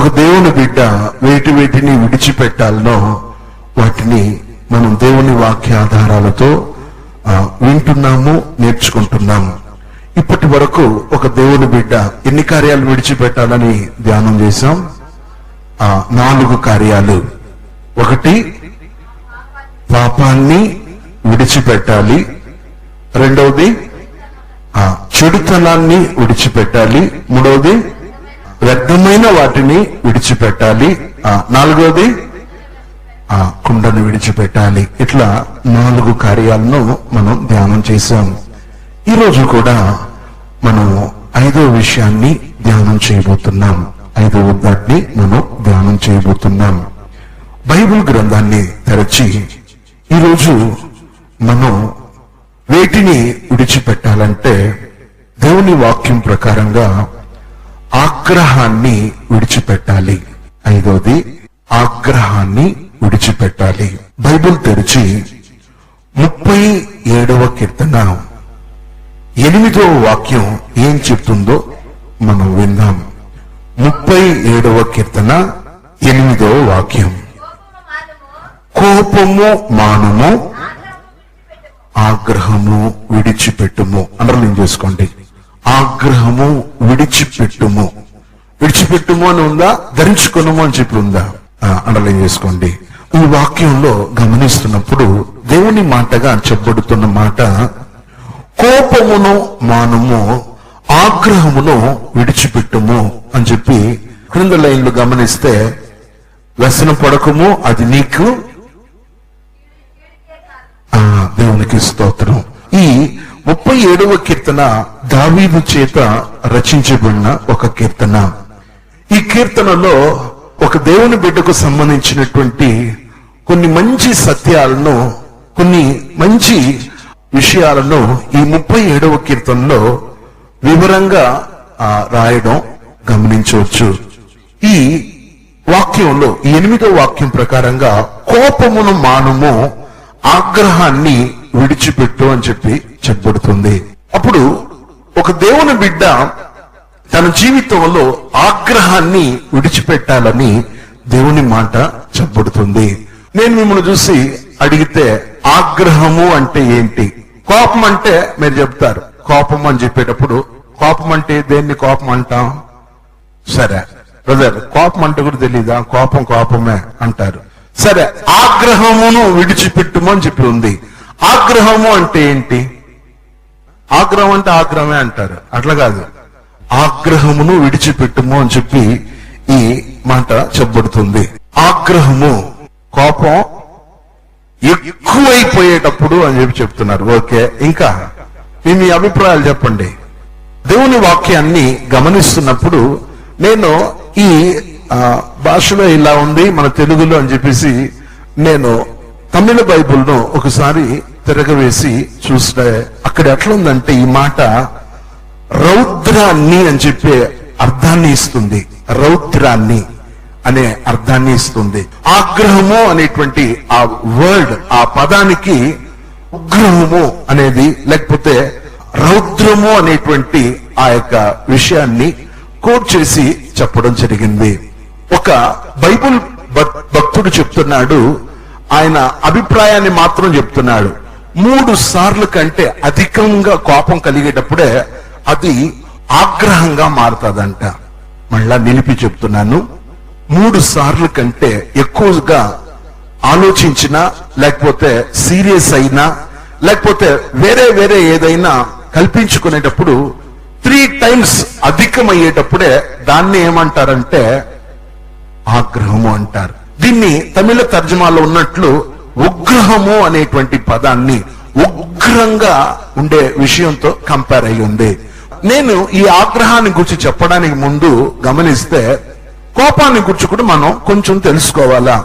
ఒక దేవుని బిడ్డ వేటిని విడిచిపెట్టాలనో వాటిని మనం దేవుని వాక్యాధారాలతో వింటున్నాము, నేర్చుకుంటున్నాము. ఇప్పటి వరకు ఒక దేవుని బిడ్డ ఎన్ని కార్యాలు విడిచిపెట్టాలని ధ్యానం చేశాం? 4 కార్యాలు. 1, పాపాన్ని విడిచిపెట్టాలి. 2వది, చెడుతనాన్ని విడిచిపెట్టాలి. 3వది, వ్యర్థమైన వాటిని విడిచిపెట్టాలి. 4వది, కుండను విడిచిపెట్టాలి. ఇట్లా 4 కార్యాలను మనం ధ్యానం చేశాం. ఈరోజు కూడా మనం 5వ విషయాన్ని ధ్యానం చేయబోతున్నాం. 5వ దాన్ని మనం ధ్యానం చేయబోతున్నాం. బైబిల్ గ్రంథాన్ని తెరచి ఈరోజు మనం వేటిని విడిచిపెట్టాలంటే దేవుని వాక్యం ప్రకారంగా ఆగ్రహాన్ని విడిచిపెట్టాలి. 5వది, ఆగ్రహాన్ని విడిచిపెట్టాలి. బైబిల్ తెరిచి 37వ కీర్తన 8వ వాక్యం ఏం చెప్తుందో మనం విందాం. 37వ కీర్తన 8వ వాక్యం, కోపము మానుము, ఆగ్రహము విడిచిపెట్టుము. అండర్లైన్ చేసుకోండి. ఆగ్రహము విడిచిపెట్టుము. విడిచిపెట్టుము అని ఉందా? ధరించుకున్నాము అని చెప్పి ఉందా? అండర్లైన్ చేసుకోండి. ఈ వాక్యంలో గమనిస్తున్నప్పుడు దేవుని మాటగా చెప్పబడుతున్న మాట, కోపమును మానుము, ఆగ్రహమును విడిచిపెట్టుము అని చెప్పి క్రింద లైన్లు గమనిస్తే, వ్యసన పడకము, అది నీకు. దేవునికి స్తోత్రం. ఈ 37వ కీర్తన దావీదు చేత రచించబడిన ఒక కీర్తన. ఈ కీర్తనలో ఒక దేవుని బిడ్డకు సంబంధించినటువంటి కొన్ని మంచి సత్యాలను, కొన్ని మంచి విషయాలను ఈ 37వ కీర్తనలో వివరంగా రాయడం గమనించవచ్చు. ఈ వాక్యంలో 8వ వాక్యం ప్రకారంగా కోపమును మానుము, ఆగ్రహాన్ని విడిచిపెట్టు అని చెప్పి చెప్పబడుతుంది. అప్పుడు ఒక దేవుని బిడ్డ తన జీవితంలో ఆగ్రహాన్ని విడిచిపెట్టాలని దేవుని మాట చెప్పబడుతుంది. నేను మిమ్మల్ని చూసి అడిగితే ఆగ్రహము అంటే ఏంటి, కోపం అంటే మీరు చెప్తారు. కోపం అని చెప్పేటప్పుడు కోపం అంటే దేన్ని కోపం అంటాం? సరే బ్రదర్, కోపం అంటే కూడా తెలీదా? కోపం కోపమే అంటారు. సరే, ఆగ్రహమును విడిచిపెట్టుము అని చెప్పి ఉంది. ఆగ్రహము అంటే ఏంటి? ఆగ్రహం అంటే ఆగ్రహమే అంటారు. అట్లా కాదు, ఆగ్రహమును విడిచిపెట్టుము అని చెప్పి ఈ మాట చెప్పబడుతుంది. ఆగ్రహము, కోపం ఎక్కువైపోయేటప్పుడు అని చెప్పి చెప్తున్నారు. ఓకే, ఇంకా మీ అభిప్రాయాలు చెప్పండి. దేవుని వాక్యాన్ని గమనిస్తున్నప్పుడు నేను ఈ భాషలో ఇలా ఉంది, మన తెలుగులో అని చెప్పేసి నేను తమిళ బైబుల్ను ఒకసారి తిరగవేసి చూస్తే అక్కడ ఎట్లా ఉందంటే ఈ మాట రౌద్రాన్ని అని చెప్పే అర్థాన్ని ఇస్తుంది. రౌద్రాన్ని అనే అర్థాన్ని ఇస్తుంది. ఆగ్రహము అనేటువంటి ఆ వర్డ్, ఆ పదానికి ఉగ్రహము అనేది లేకపోతే రౌద్రము అనేటువంటి ఆ యొక్క విషయాన్ని కోట్ చేసి చెప్పడం జరిగింది. ఒక బైబుల్ భక్తుడు చెప్తున్నాడు, ఆయన అభిప్రాయాన్ని మాత్రం చెప్తున్నాడు. 3 సార్లు కంటే అధికంగా కోపం కలిగేటప్పుడే అది ఆగ్రహంగా మారుతుందంట. మళ్ళా నిలిపి చెప్తున్నాను, 3 సార్లు కంటే ఎక్కువగా ఆలోచించినా లేకపోతే సీరియస్ అయినా లేకపోతే వేరే ఏదైనా కల్పించుకునేటప్పుడు 3 times అధికమయ్యేటప్పుడే దాన్ని ఏమంటారంటే ఆగ్రహము అంటారు. దీన్ని తమిళ తర్జుమాలో ఉన్నట్లు ఉగ్రహము అనేటువంటి పదాన్ని ఉగ్రంగా ఉండే విషయంతో కంపేర్ అయి ఉంది. నేను ఈ ఆగ్రహాన్ని గురించి చెప్పడానికి ముందు గమనిస్తే కోపాన్ని గురించి కూడా మనం కొంచెం తెలుసుకోవాలా.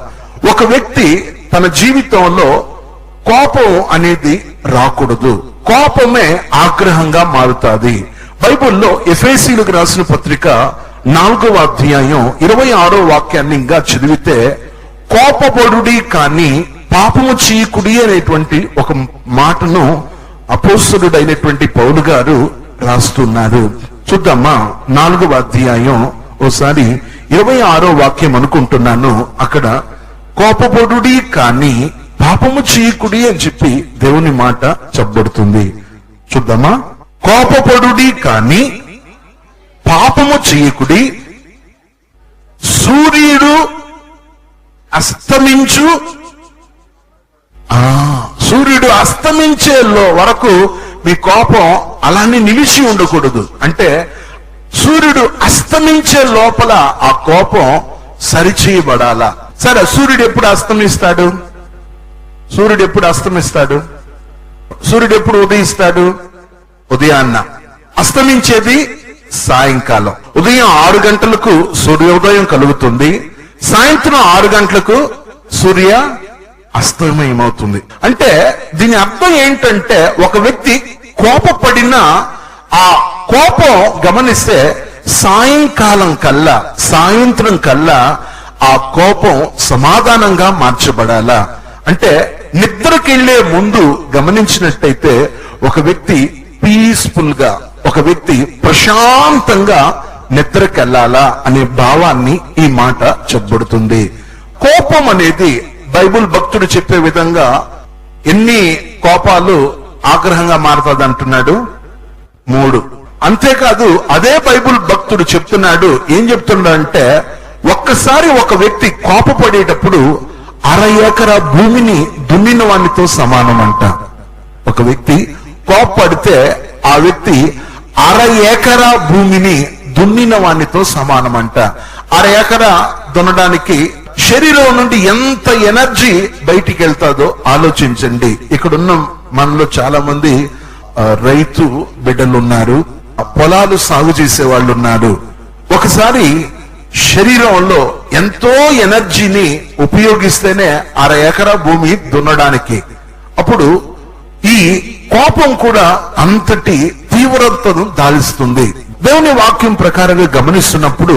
ఒక వ్యక్తి తన జీవితంలో కోపం అనేది రాకూడదు. కోపమే ఆగ్రహంగా మారుతుంది. బైబిల్లో ఎఫెసీయులకు రాసిన పత్రిక 4వ అధ్యాయం 26వ వాక్యాన్ని ఇంకా చదివితే, కోపపడుడి కానీ పాపము చేయకుడి అనేటువంటి ఒక మాటను అపోస్తలుడైనటువంటి పౌలు గారు రాస్తున్నారు. చూద్దామా 4వ అధ్యాయం ఓసారి 26వ వాక్యం అనుకుంటున్నాను, అక్కడ కోపపడుడి కానీ పాపము చేయకుడి అని చెప్పి దేవుని మాట చెప్పబడుతుంది. చూద్దామా? కోపపడుడి కానీ పాపము చేయకుడి, సూర్యుడు అస్తమించు సూర్యుడు అస్తమించే వరకు మీ కోపం అలానే నిలిచి ఉండకూడదు. అంటే సూర్యుడు అస్తమించే లోపల ఆ కోపం సరిచేయబడాలా. సరే, సూర్యుడు ఎప్పుడు అస్తమిస్తాడు? సూర్యుడు ఎప్పుడు అస్తమిస్తాడు? సూర్యుడు ఎప్పుడు ఉదయిస్తాడు? ఉదయాన్న. అస్తమించేది సాయంకాలం. ఉదయం 6 గంటలకు సూర్యోదయం కలుగుతుంది, సాయంత్రం 6 గంటలకు సూర్య అస్తమయమవుతుంది. అంటే దీని అర్థం ఏంటంటే, ఒక వ్యక్తి కోపపడిన ఆ కోపం గమనిస్తే సాయంకాలం కల్లా, సాయంత్రం కల్లా ఆ కోపం సమాధానంగా మార్చబడాలా. అంటే నిద్రకెళ్లే ముందు గమనించినట్టయితే ఒక వ్యక్తి పీస్ఫుల్ గా, ఒక వ్యక్తి ప్రశాంతంగా నిద్రకెళ్లాలా అనే భావాన్ని ఈ మాట చెప్పబడుతుంది. కోపం అనేది బైబుల్ భక్తుడు చెప్పే విధంగా ఎన్ని కోపాలు ఆగ్రహంగా మారుతుంది అంటున్నాడు? 3. అంతేకాదు అదే బైబుల్ భక్తుడు చెప్తున్నాడు, ఏం చెప్తున్నాడు అంటే, ఒక్కసారి ఒక వ్యక్తి కోపపడేటప్పుడు 1/2 ఎకరా భూమిని దున్నిన వానితో సమానం అంట. ఒక వ్యక్తి కోపపడితే ఆ వ్యక్తి 1/2 ఎకరా భూమిని దున్నిన వానితో సమానమంట. 1/2 ఎకరా దున్నడానికి శరీరం నుండి ఎంత ఎనర్జీ బయటికి వెళ్తాదో ఆలోచించండి. ఇక్కడున్న మనలో చాలా మంది రైతు బిడ్డలు ఉన్నారు, పొలాలు సాగు చేసే వాళ్ళు ఉన్నారు. ఒకసారి శరీరంలో ఎంతో ఎనర్జీని ఉపయోగిస్తేనే 1/2 ఎకరా భూమి దున్నడానికి. అప్పుడు ఈ కోపం కూడా అంతటి తీవ్రతను దాల్స్తుంది. దేవుని వాక్యం ప్రకారంగా గమనిస్తున్నప్పుడు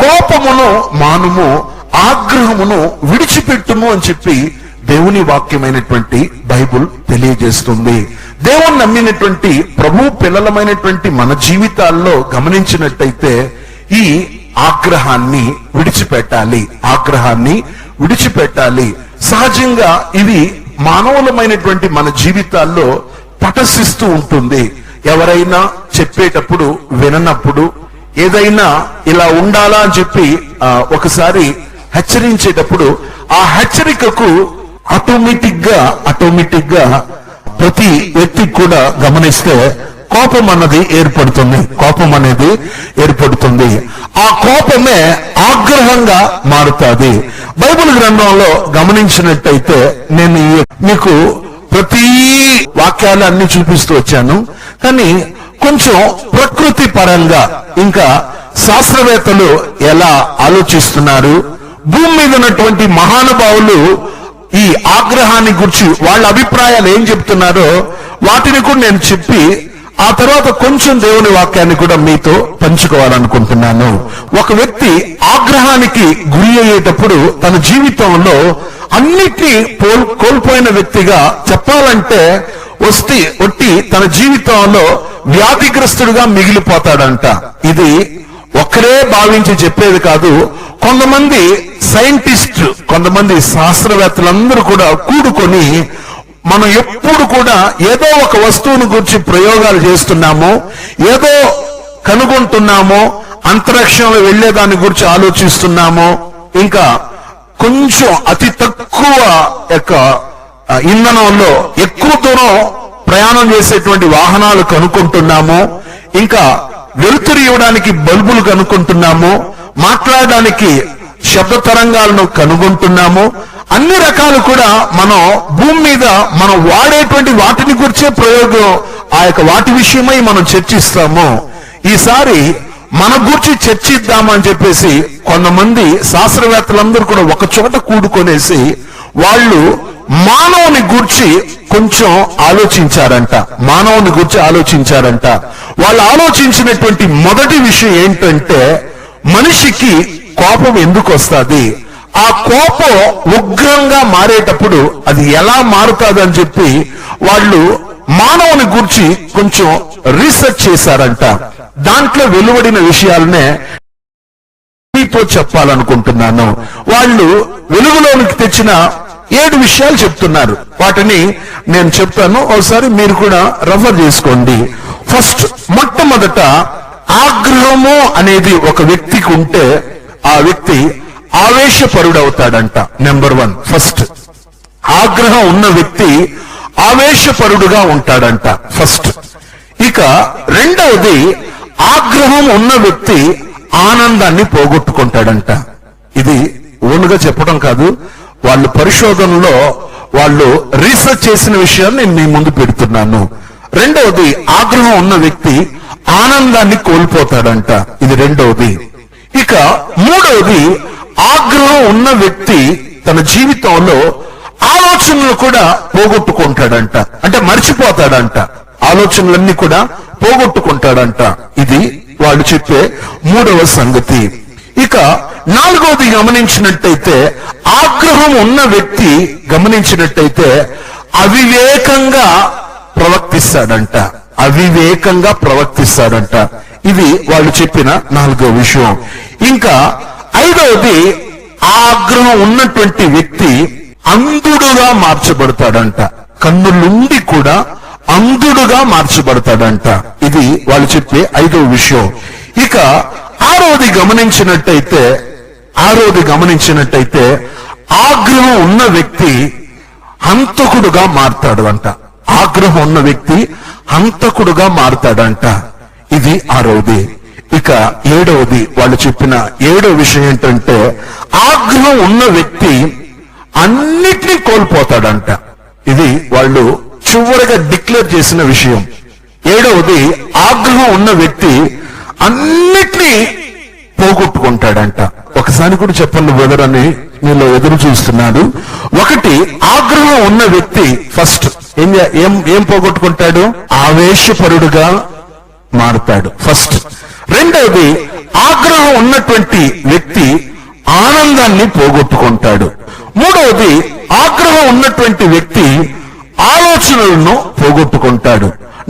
కోపమును మానుము, ఆగ్రహమును విడిచిపెట్టుము అని చెప్పి దేవుని వాక్యమైనటువంటి బైబుల్ తెలియజేస్తుంది. దేవుని నమ్మినటువంటి ప్రభు పిల్లలమైనటువంటి మన జీవితాల్లో గమనించినట్టయితే ఈ ఆగ్రహాన్ని విడిచిపెట్టాలి, ఆగ్రహాన్ని విడిచిపెట్టాలి. సహజంగా ఇది మానవులమైనటువంటి మన జీవితాల్లో పటసిస్తూ ఉంటుంది. ఎవరైనా చెప్పేటప్పుడు విననప్పుడు, ఏదైనా ఇలా ఉండాలా అని చెప్పి ఒకసారి హెచ్చరించేటప్పుడు ఆ హెచ్చరికకు ఆటోమేటిక్ గా ప్రతి వ్యక్తికి కూడా గమనిస్తే కోపం అన్నది ఏర్పడుతుంది. కోపం అనేది ఏర్పడుతుంది. ఆ కోపమే ఆగ్రహంగా మారుతుంది. బైబిల్ గ్రంథంలో గమనించినట్టయితే నేను మీకు ప్రతి వాక్యాలు అన్ని చూపిస్తూ వచ్చాను, కానీ కొంచెం ప్రకృతి పరంగా ఇంకా శాస్త్రవేత్తలు ఎలా ఆలోచిస్తున్నారు, భూమి మీద ఉన్నటువంటి మహానుభావులు ఈ ఆగ్రహాన్ని గురించి వాళ్ళ అభిప్రాయాలు ఏం చెప్తున్నారో వాటిని కూడా నేను చెప్పి ఆ తర్వాత కొంచెం దేవుని వాక్యాన్ని కూడా మీతో పంచుకోవాలనుకుంటున్నాను. ఒక వ్యక్తి ఆగ్రహానికి గురి అయ్యేటప్పుడు తన జీవితంలో అన్నిటినీ కోల్పోయిన వ్యక్తిగా చెప్పాలంటే ఒట్టి తన జీవితంలో వ్యాధిగ్రస్తుడిగా మిగిలిపోతాడంట. ఇది ఒకరే భావించి చెప్పేది కాదు. కొంతమంది సైంటిస్ట్, కొంతమంది శాస్త్రవేత్తలందరూ కూడా కూడుకొని మనం ఎప్పుడు కూడా ఏదో ఒక వస్తువును గురించి ప్రయోగాలు చేస్తున్నాము, ఏదో కనుగొంటున్నాము, అంతరిక్షంలో వెళ్లే దాని గురించి ఆలోచిస్తున్నాము, ఇంకా కొంచెం అతి తక్కువ యొక్క ఇంధనంలో ఎక్కువ దూరం ప్రయాణం చేసేటువంటి వాహనాలు కనుక్కుంటున్నాము, ఇంకా వెలుతురు ఇవ్వడానికి బల్బులు కనుక్కుంటున్నాము, మాట్లాడడానికి శబ్ద తరంగాలను కనుగొంటున్నాము. అన్ని రకాలు కూడా మనం భూమి మీద మనం వాడేటువంటి వాటిని గురించే ప్రయోగం, ఆ యొక్క వాటి విషయమై మనం చర్చిస్తాము. ఈసారి మన గురించి చర్చిద్దామని చెప్పేసి కొంతమంది శాస్త్రవేత్తలందరూ కూడా ఒక చోట కూడుకొనేసి వాళ్ళు మానవుని గూర్చి కొంచెం ఆలోచించారంట. మానవుని గూర్చి ఆలోచించారంట. వాళ్ళు ఆలోచించినటువంటి మొదటి విషయం ఏంటంటే, మనిషికి కోపం ఎందుకు వస్తుంది, ఆ కోపం ఉగ్రంగా మారేటప్పుడు అది ఎలా మారుతుంది అని చెప్పి వాళ్ళు మానవుని గూర్చి కొంచెం రీసెర్చ్ చేశారంట. దాంట్లో వెలువడిన విషయాలనే మీతో చెప్పాలనుకుంటున్నాను. వాళ్ళు వెలుగులోనికి తెచ్చిన 7 విషయాలు చెప్తున్నారు. వాటిని నేను చెప్తాను, ఒకసారి మీరు కూడా రెఫర్ చేసుకోండి. ఫస్ట్, మొట్టమొదట ఆగ్రహము అనేది ఒక వ్యక్తికి ఉంటే ఆ వ్యక్తి ఆవేశపరుడవుతాడంట. నెంబర్ 1, ఫస్ట్ ఆగ్రహం ఉన్న వ్యక్తి ఆవేశపరుడుగా ఉంటాడంట. ఫస్ట్. ఇక రెండవది, ఆగ్రహం ఉన్న వ్యక్తి ఆనందాన్ని పోగొట్టుకుంటాడంట. ఇది ఓన్గా చెప్పడం కాదు, వాళ్ళు పరిశోధనలో వాళ్ళు రీసెర్చ్ చేసిన విషయాన్ని నేను మీ ముందు పెడుతున్నాను. రెండవది, ఆగ్రహం ఉన్న వ్యక్తి ఆనందాన్ని కోల్పోతాడంట. ఇది రెండవది. ఇక మూడవది, ఆగ్రహం ఉన్న వ్యక్తి తన జీవితంలో ఆలోచనలు కూడా పోగొట్టుకుంటాడంట. అంటే మర్చిపోతాడంట, ఆలోచనలన్నీ కూడా పోగొట్టుకుంటాడంట. ఇది వాళ్ళు చెప్పే మూడవ సంగతి. ఇక నాలుగవది గమనించినట్టయితే, ఆగ్రహం ఉన్న వ్యక్తి గమనించినట్టయితే అవివేకంగా ప్రవర్తిస్తాడంట. అవివేకంగా ప్రవర్తిస్తాడంట. ఇది వాళ్ళు చెప్పిన నాలుగో విషయం. ఇంకా ఐదవది, ఆగ్రహం ఉన్నటువంటి వ్యక్తి అంధుడుగా మార్చబడతాడంట. కన్నులుండి కూడా అంధుడుగా మార్చబడతాడంట. ఇది వాళ్ళు చెప్పే ఐదవ విషయం. ఇక ఆరోది గమనించినట్టయితే ఆగ్రహం ఉన్న వ్యక్తి హంతకుడుగా మారతాడు అంట. ఆగ్రహం ఉన్న వ్యక్తి హంతకుడుగా మారతాడంట. ఇది ఆరోది. ఇక ఏడవది, వాళ్ళు చెప్పిన ఏడవ విషయం ఏంటంటే, ఆగ్రహం ఉన్న వ్యక్తి అన్నిటినీ కోల్పోతాడంట. ఇది వాళ్ళు చివరిగా డిక్లేర్ చేసిన విషయం. ఏడవది, ఆగ్రహం ఉన్న వ్యక్తి అన్నిటినీ పోగొట్టుకుంటాడంట. ఒకసారి కూడా చెప్పండి బ్రదర్ అని మీలో ఎదురు చూస్తున్నాడు. ఒకటి, ఆగ్రహం ఉన్న వ్యక్తి ఫస్ట్ ఏం పోగొట్టుకుంటాడు? ఆవేశపరుడుగా మారుతాడు ఫస్ట్. రెండవది, ఆగ్రహం ఉన్నటువంటి వ్యక్తి ఆనందాన్ని పోగొట్టుకుంటాడు. మూడవది, ఆగ్రహం ఉన్నటువంటి వ్యక్తి ఆలోచనలను పోగొట్టుకుంటాడు.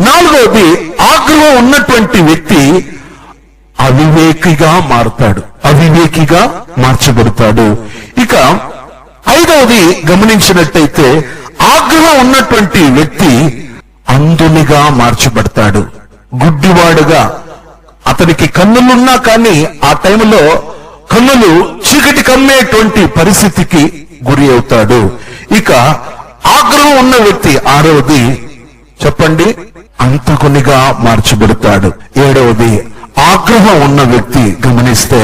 నాలుగవది, ఆగ్రహం ఉన్నటువంటి వ్యక్తి అవివేకిగా మారుతాడు, అవివేకిగా మార్చబడతాడు. ఇక ఐదవది గమనించినట్టయితే, ఆగ్రహం ఉన్నటువంటి వ్యక్తి అంధునిగా మార్చబడతాడు, గుడ్డివాడుగా. అతనికి కన్నులున్నా కానీ ఆ టైంలో కన్నులు చీకటి కమ్మేటువంటి పరిస్థితికి గురి అవుతాడు. ఇక ఆగ్రహం ఉన్న వ్యక్తి ఆరవది చెప్పండి, అంతకునిగా మార్చబడతాడు. ఏడవది, ఆగ్రహం ఉన్న వ్యక్తి గమనిస్తే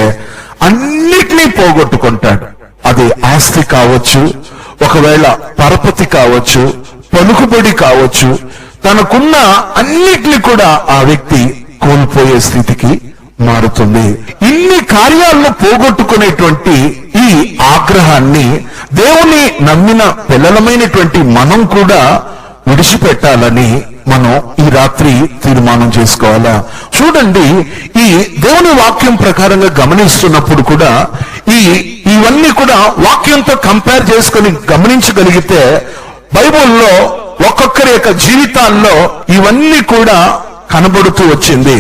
అన్నిటినీ పోగొట్టుకుంటాడు. అది ఆస్తి కావచ్చు, ఒకవేళ పరపతి కావచ్చు, పలుకుబడి కావచ్చు, తనకున్న అన్నిటినీ కూడా ఆ వ్యక్తి కోల్పోయే స్థితికి మారుతుంది. ఇన్ని కార్యాలను పోగొట్టుకునేటువంటి ఈ ఆగ్రహాన్ని దేవుని నమ్మిన పిల్లలమైనటువంటి మనం కూడా విడిచిపెట్టాలని మనం ఈ రాత్రి తీర్మానం చేసుకోవాలా. చూడండి, ఈ దేవుని వాక్యం ప్రకారంగా గమనిస్తున్నప్పుడు కూడా ఇవన్నీ కూడా వాక్యంతో కంపేర్ చేసుకొని గమనించగలిగితే బైబిల్లో ఒక్కొక్కరి యొక్క జీవితాల్లో ఇవన్నీ కూడా కనబడుతూ వచ్చింది.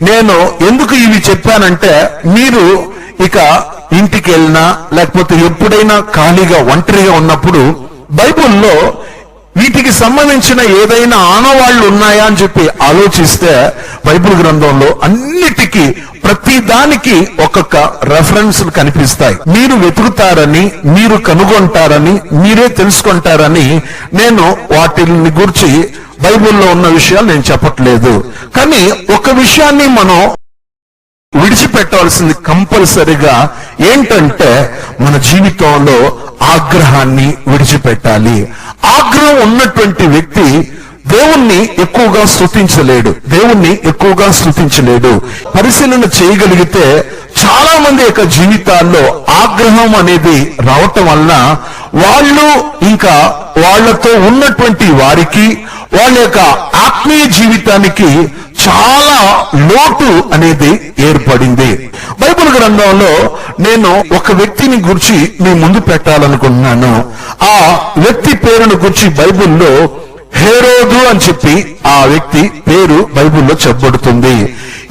నేను ఎందుకు ఇవి చెప్పానంటే, మీరు ఇక ఇంటికి వెళ్ళినా లేకపోతే ఎప్పుడైనా ఖాళీగా ఒంటరిగా ఉన్నప్పుడు బైబిల్లో వీటికి సంబంధించిన ఏదైనా ఆనవాళ్లు ఉన్నాయా అని చెప్పి ఆలోచిస్తే బైబిల్ గ్రంథంలో అన్నిటికీ ప్రతి దానికి ఒక్కొక్క రెఫరెన్స్ కనిపిస్తాయి. మీరు వెతుకుతారని, మీరు కనుగొంటారని, మీరే తెలుసుకుంటారని నేను వాటిని గురించి బైబిల్లో ఉన్న విషయాలు నేను చెప్పట్లేదు. కానీ ఒక విషయాన్ని మనం విడిచిపెట్టవలసింది కంపల్సరిగా ఏంటంటే, మన జీవితంలో ఆగ్రహాన్ని విడిచిపెట్టాలి. ఆగ్రహం ఉన్నటువంటి వ్యక్తి దేవుణ్ణి ఎక్కువగా స్తుతించలేడు. పరిశీలన చేయగలిగితే చాలా మంది యొక్క జీవితాల్లో ఆగ్రహం అనేది రావటం వల్ల వాళ్ళు ఇంకా వాళ్లతో ఉన్నటువంటి వారికి వాళ్ళ యొక్క ఆత్మీయ జీవితానికి చాలా లోటు అనేది ఏర్పడింది. బైబిల్ గ్రంథంలో నేను ఒక వ్యక్తిని గురించి మీ ముందు పెట్టాలనుకుంటున్నాను. ఆ వ్యక్తి పేరును గురించి బైబిల్లో హేరోదు అని చెప్పి ఆ వ్యక్తి పేరు బైబిల్లో చెప్పబడుతుంది.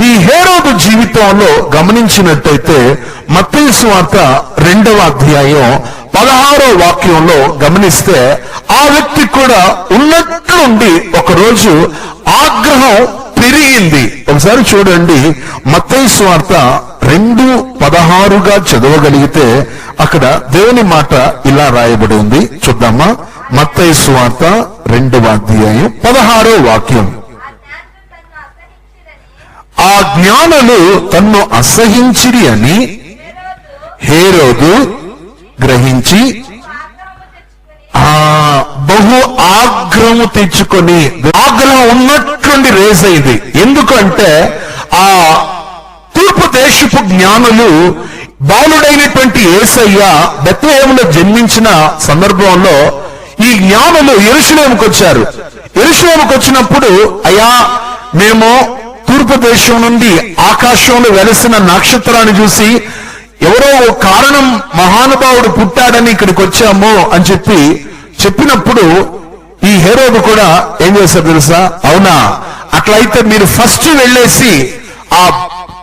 ఈ హేరోదు జీవితంలో గమనించినట్టయితే మత్తయి సువార్త 2వ అధ్యాయం 16వ వాక్యంలో గమనిస్తే ఆ వ్యక్తి కూడా ఉన్నట్లుండి ఒకరోజు ఆగ్రహం పెరిగింది. ఒకసారి చూడండి, మత్తయి సువార్త 2:16గా చదవగలిగితే అక్కడ దేవుని మాట ఇలా రాయబడి ఉంది. చూద్దామా? మత్తయి సువార్త 2వ అధ్యాయం 16వ వాక్యం. ఆ జ్ఞానులు తన్ను అసహించిరి అని హేరోదు గ్రహించి బహు ఆగ్రహము తెచ్చుకొని, ఆగ్రహం ఉన్నట్లుండి రేస్ అయింది. ఎందుకంటే ఆ తూర్పు దేశపు జ్ఞానులు బాలుడైనటువంటి యేసయ్య బెత్లెహేములో జన్మించిన సందర్భంలో ఈ జ్ఞానులు యెరూషలేముకు వచ్చారు. యెరూషలేముకు వచ్చినప్పుడు, అయ్యా మేము తూర్పు దేశం నుండి ఆకాశంలో వెలసిన నక్షత్రాన్ని చూసి ఎవరో కారణం మహానుభావుడు పుట్టాడని ఇక్కడికి వచ్చాము అని చెప్పినప్పుడు ఈ హేరోదు కూడా ఏం చేశారు తెలుసా? అవునా, అట్లయితే మీరు ఫస్ట్ వెళ్ళేసి ఆ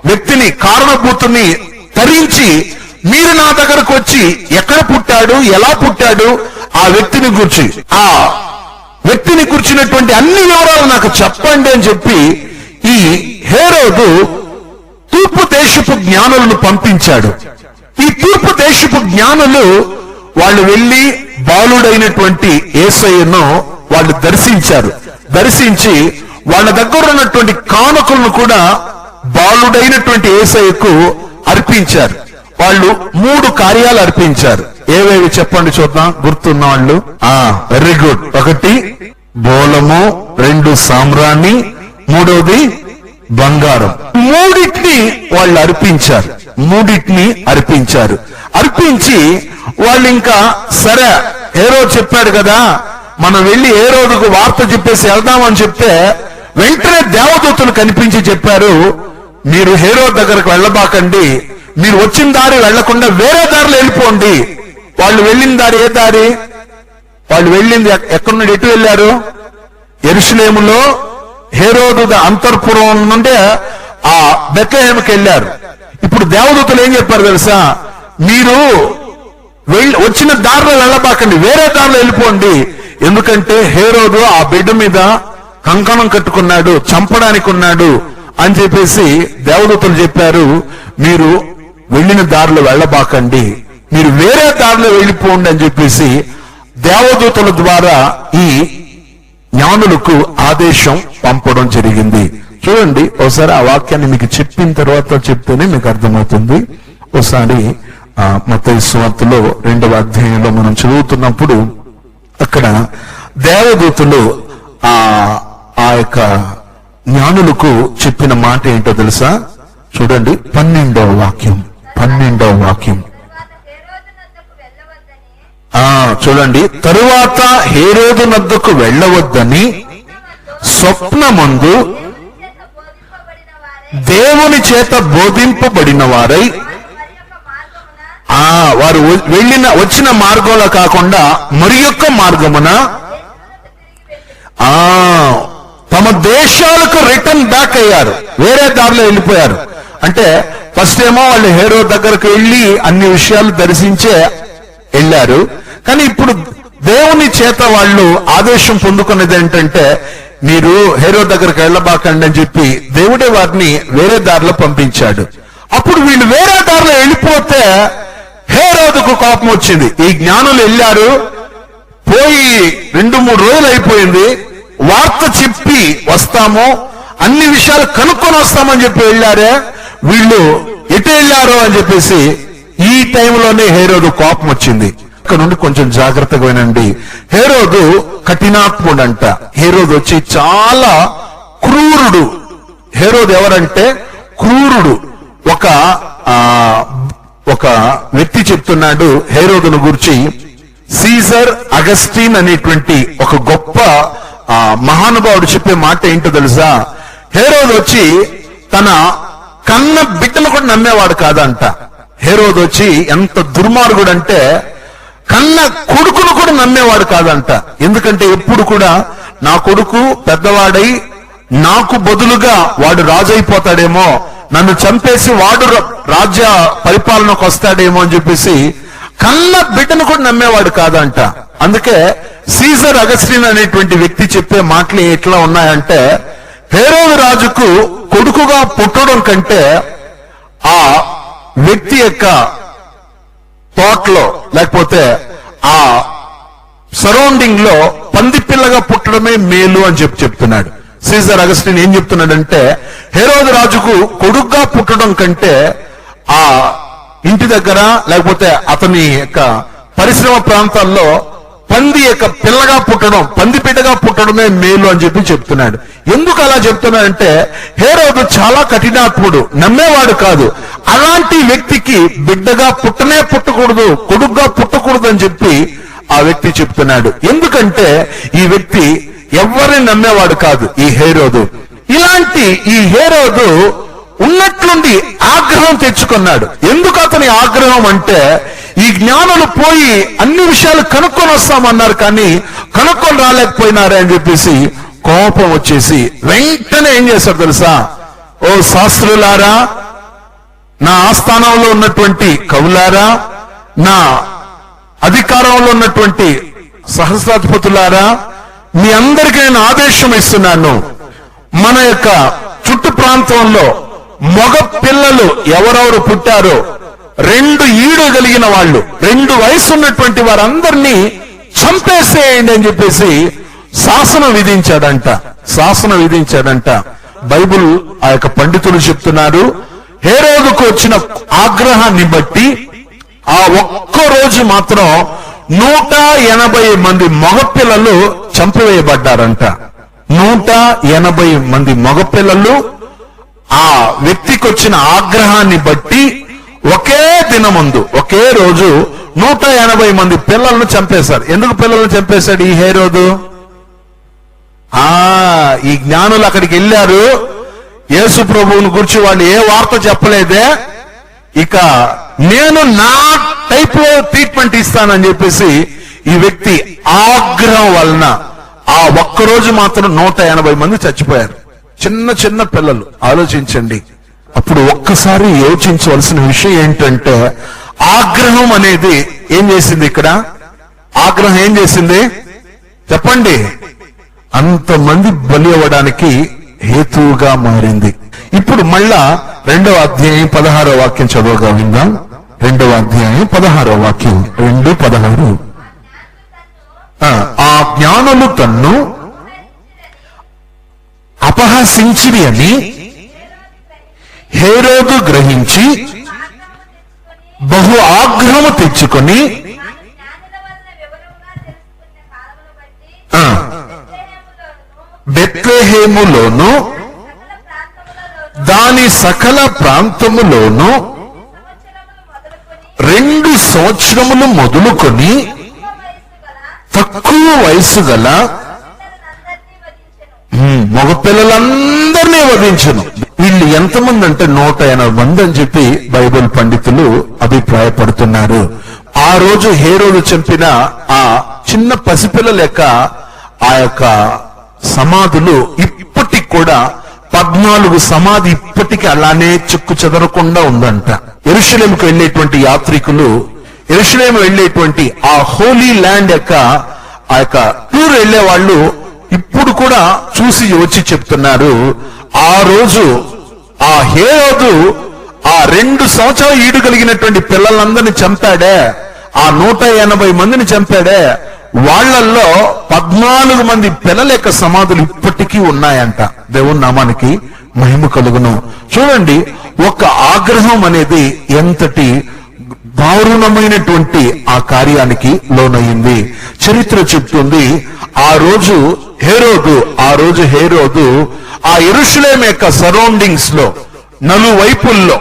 వ్యక్తిని, కారణభూతుని తరించి మీరు నా దగ్గరకు వచ్చి ఎక్కడ పుట్టాడు, ఎలా పుట్టాడు, ఆ వ్యక్తిని గురించినటువంటి అన్ని వివరాలు నాకు చెప్పండి అని చెప్పి ఈ హేరోదు తూర్పు దేశపు జ్ఞానులను పంపించాడు. ఈ తూర్పు దేశపు జ్ఞానులు వాళ్ళు వెళ్లి బాలుడైనటువంటి యేసయ్యను వాళ్ళు దర్శించి వాళ్ళ దగ్గర ఉన్నటువంటి కానుకలను కూడా బాలుడైనటువంటి యేసయ్యకు అర్పించారు. వాళ్ళు 3 కార్యాలు అర్పించారు. ఏవేవి చెప్పండి చూద్దాం, గుర్తున్న వాళ్ళు. Very good. 1 బోలము, 2 సామ్రాణి, 3వది బంగారం. 3టిని వాళ్ళు అర్పించారు. అర్పించి వాళ్ళు ఇంకా సరే హేరోదు చెప్పాడు కదా, మనం వెళ్లి హేరోదుకు వార్త చెప్పేసి వెళ్దామని చెప్తే వెంటనే దేవదూతలు కనిపించి చెప్పారు, మీరు హేరోదు దగ్గరకు వెళ్ళబాకండి, మీరు వచ్చిన దారి వెళ్లకుండా వేరే దారిలో వెళ్ళిపోండి. వాళ్ళు వెళ్ళిన దారి ఏ దారి? వాళ్ళు వెళ్ళింది ఎక్కడున్నాడు, ఎటు వెళ్ళారు? యెరూషలేములో హేరోదు అంతర్పురం నుండి ఆ బెత్లెహేముకి వెళ్ళారు. ఇప్పుడు దేవదూతలు ఏం చెప్పారు తెలుసా? మీరు వచ్చిన దారిలో వెళ్ళబాకండి, వేరే దారిలో వెళ్ళిపోండి. ఎందుకంటే హేరోదు ఆ బిడ్డ మీద కంకణం కట్టుకున్నాడు, చంపడానికి ఉన్నాడు అని చెప్పేసి దేవదూతలు చెప్పారు, మీరు వెళ్ళిన దారిలో వెళ్ళబాకండి, మీరు వేరే దారిలో వెళ్ళిపోండి అని చెప్పేసి దేవదూతల ద్వారా ఈ జ్ఞానులకు ఆదేశం పంపడం జరిగింది. చూడండి, ఒకసారి ఆ వాక్యాన్ని మీకు చెప్పిన తర్వాత చెప్తేనే మీకు అర్థమవుతుంది. ఒకసారి మత్తయి సువార్తలో 2వ అధ్యాయంలో మనం చదువుతున్నప్పుడు అక్కడ దేవదూతలు ఆ యొక్క జ్ఞానులకు చెప్పిన మాట ఏంటో తెలుసా? చూడండి, 12వ వాక్యం. చూడండి, తరువాత హేరోదు నద్దకు వెళ్ళవద్దని స్వప్నమందు దేవుని చేత బోధింపబడిన వారై వారు వచ్చిన మార్గంలో కాకుండా మరి యొక్క మార్గమున తమ దేశాలకు రిటర్న్ బ్యాక్ అయ్యారు, వేరే దారిలో వెళ్ళిపోయారు. అంటే ఫస్ట్ ఏమో వాళ్ళు హేరోదు దగ్గరకు వెళ్ళి అన్ని విషయాలు దర్శించే వెళ్ళారు. కానీ ఇప్పుడు దేవుని చేత వాళ్ళు ఆదేశం పొందుకున్నది ఏంటంటే, మీరు హేరోదు దగ్గరకు వెళ్ళబాకండి అని చెప్పి దేవుడే వారిని వేరే దారిలో పంపించాడు. అప్పుడు వీళ్ళు వేరే దారిలో వెళ్ళిపోతే హేరోదుకు కోపం వచ్చింది. ఈ జ్ఞానులు వెళ్ళారు, పోయి 2-3 రోజులు అయిపోయింది, వార్త చెప్పి వస్తాము, అన్ని విషయాలు కనుక్కొని వస్తామని చెప్పి వెళ్ళారే, వీళ్ళు ఎటు వెళ్ళారో అని చెప్పేసి ఈ టైంలోనే హేరోదు కోపం వచ్చింది. ఇక్కడ నుండి కొంచెం జాగ్రత్తగా వినండి. హేరోదు కఠినాత్ముడంట. హేరోదు వచ్చి చాలా క్రూరుడు. హేరోదు ఎవరంటే క్రూరుడు. ఒక వ్యక్తి చెప్తున్నాడు హేరోదును గురించి. సీజర్ అగస్టిన్ అనేటువంటి ఒక గొప్ప మహానుభావుడు చెప్పే మాట ఏంటో తెలుసా? హేరోదు వచ్చి తన కన్న బిడ్డలు కూడా నమ్మేవాడు కాదంట. హేరోదు వచ్చి ఎంత దుర్మార్గుడు అంటే కన్న కొడుకును కూడా నమ్మేవాడు కాదంట. ఎందుకంటే ఎప్పుడు కూడా నా కొడుకు పెద్దవాడై నాకు బదులుగా వాడు రాజు అయిపోతాడేమో, నన్ను చంపేసి వాడు రాజ్య పరిపాలనకు వస్తాడేమో అని చెప్పేసి కన్న బిడ్డను కూడా నమ్మేవాడు కాదంట. అందుకే సీజర్ అగస్టిన్ అనేటువంటి వ్యక్తి చెప్పే మాటలు ఎట్లా ఉన్నాయంటే, హేరోదు రాజుకు కొడుకుగా పుట్టడం కంటే ఆ వ్యక్తి యొక్క తోటలో లేకపోతే ఆ సరౌండింగ్ లో పంది పిల్లగా పుట్టడమే మేలు అని చెప్తున్నాడు. సీజర్ అగస్టిన్ ఏం చెప్తున్నాడంటే, హేరోదు రాజుకు కొడుకుగా పుట్టడం కంటే ఆ ఇంటి దగ్గర లేకపోతే అతని యొక్క పరిశ్రమ ప్రాంతాల్లో పంది యొక్క పిల్లగా పుట్టడం, పంది బిడ్డగా పుట్టడమే మేలు అని చెప్తున్నాడు. ఎందుకు అలా చెప్తున్నాడంటే, హేరోదు చాలా కఠినాత్ముడు, నమ్మేవాడు కాదు. అలాంటి వ్యక్తికి బిడ్డగా పుట్టకూడదు, కొడుకుగా పుట్టకూడదు అని చెప్పి ఆ వ్యక్తి చెప్తున్నాడు. ఎందుకంటే ఈ వ్యక్తి ఎవరిని నమ్మేవాడు కాదు, ఈ హేరోదు. ఇలాంటి ఈ హేరోదు ఉన్నట్లుండి ఆగ్రహం తెచ్చుకున్నాడు. ఎందుకు అతని ఆగ్రహం అంటే, ఈ జ్ఞానులు పోయి అన్ని విషయాలు కనుక్కొని వస్తామన్నారు కానీ కనుక్కొని రాలేకపోయినారే అని చెప్పేసి కోపం వచ్చేసి వెంటనే ఏం చేశారు తెలుసా? ఓ శాస్త్రులారా, నా ఆస్థానంలో ఉన్నటువంటి కవులారా, నా అధికారంలో ఉన్నటువంటి సహస్రాధిపతులారా, మీ అందరికీ నేను ఆదేశం ఇస్తున్నాను. మన యొక్క చుట్టు ప్రాంతంలో మగ పిల్లలు ఎవరెవరు పుట్టారో 2 ఈడు కలిగిన వాళ్ళు, 2 వయసు ఉన్నటువంటి వారందరినీ చంపేసేయండి అని చెప్పేసి శాసనం విధించాడంట. బైబుల్ ఆ యొక్క పండితులు చెప్తున్నారు, హేరోదుకు వచ్చిన ఆగ్రహాన్ని బట్టి ఆ ఒక్క రోజు మాత్రం 180 మంది మగపిల్లలు చంపివేయబడ్డారంట. 180 మంది మగపిల్లలు ఆ వ్యక్తికి వచ్చిన ఆగ్రహాన్ని బట్టి ఒకే దినమందు, ఒకే రోజు 180 మంది పిల్లలను చంపేశారు. ఎందుకు పిల్లలను చంపేశాడు ఈ హేరోదు? ఈ జ్ఞానులు అక్కడికి వెళ్ళారు, యేసు ప్రభువుని గురించి వాళ్ళు ఏ వార్త చెప్పలేదే, ఇక నేను నా టైప్ లో ట్రీట్మెంట్ ఇస్తానని చెప్పేసి ఈ వ్యక్తి ఆగ్రహం వలన ఆ ఒక్కరోజు మాత్రం 180 మంది చచ్చిపోయారు. చిన్న చిన్న పిల్లలు. ఆలోచించండి. అప్పుడు ఒక్కసారి యోచించవలసిన విషయం ఏంటంటే, ఆగ్రహం అనేది ఏం చేసింది? ఇక్కడ ఆగ్రహం ఏం చేసింది చెప్పండి? అంతమంది బలి అవ్వడానికి హేతువుగా మారింది. ఇప్పుడు మళ్ళా 2వ అధ్యాయం 16వ వాక్యం చదువుగా విందాం. 2వ అధ్యాయం 16వ వాక్యం, 2:16. ఆ జ్ఞానులు తన్ను అపహసించిరి అని హేరోదు గ్రహించి బహు ఆగ్రహము తెచ్చుకొని బెత్లెహేములోను దాని సకల ప్రాంతములోను 2 సంవత్సరములు మొదలుకొని తక్కువ వయసు గల మగపిల్లలందరినీ వధించను. వీళ్ళు ఎంతమంది అంటే 180 మంది అని చెప్పి బైబిల్ పండితులు అభిప్రాయపడుతున్నారు. ఆ రోజు హేరోదు చంపిన ఆ చిన్న పసిపిల్ల లెక్క ఆ యొక్క సమాధులు ఇప్పటికి కూడా 14 సమాధి ఇప్పటికీ అలానే చెక్కు చెదరకుండా ఉందంట. యెరూషలేముకు వెళ్ళేటువంటి యాత్రికులు, యెరూషలేము వెళ్ళేటువంటి ఆ హోలీ ల్యాండ్ యొక్క ఆ యొక్క టూర్ వెళ్లే వాళ్ళు ఇప్పుడు కూడా చూసి వచ్చి చెప్తున్నారు, ఆ రోజు ఆ హేరోదు ఆ 2 సంవత్సరాలు ఈడు కలిగినటువంటి పిల్లలందరినీ చంపాడే, ఆ 180 మందిని చంపాడే, వాళ్లల్లో 14 మంది పిల్లల యొక్క సమాధులు ఇప్పటికీ ఉన్నాయంట. దేవుని నామానికి మహిమ కలుగును. చూడండి, ఒక ఆగ్రహం అనేది ఎంతటి దారుణమైనటువంటి ఆ కార్యానికి లోనయ్యింది. చరిత్ర చెప్తుంది, ఆ రోజు హేరోదు ఆ యెరూషలేము యొక్క సరౌండింగ్స్ లో నలువైపుల్లో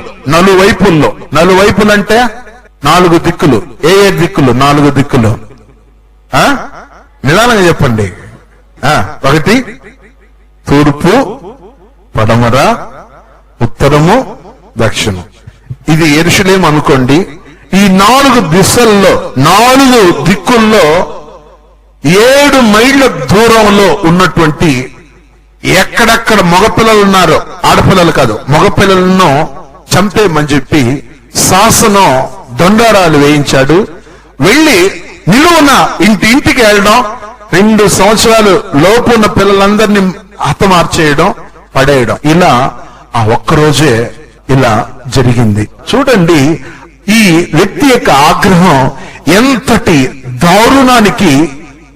అంటే 4 దిక్కులు. ఏ దిక్కులు? 4 దిక్కులు. నిదానంగా చెప్పండి. 1 తూర్పు, పడమర, ఉత్తరము, దక్షిణం. ఇది యెరూషలేము అనుకోండి. ఈ 4 దిశల్లో 4 దిక్కుల్లో 7 మైళ్ళ దూరంలో ఉన్నటువంటి ఎక్కడెక్కడ మగపిల్లలు ఉన్నారో, ఆడపిల్లలు కాదు మగపిల్లలను చంపేయమని చెప్పి శాసనం దొండారాలు వేయించాడు. వెళ్ళి నిలువున ఇంటికి వెళ్ళడం, 2 సంవత్సరాలు లోపు ఉన్న పిల్లలందరినీ హతమార్చేయడం, పడేయడం. ఇలా ఆ ఒక్కరోజే ఇలా జరిగింది. చూడండి, ఈ వ్యక్తి యొక్క ఆగ్రహం ఎంతటి దారుణానికి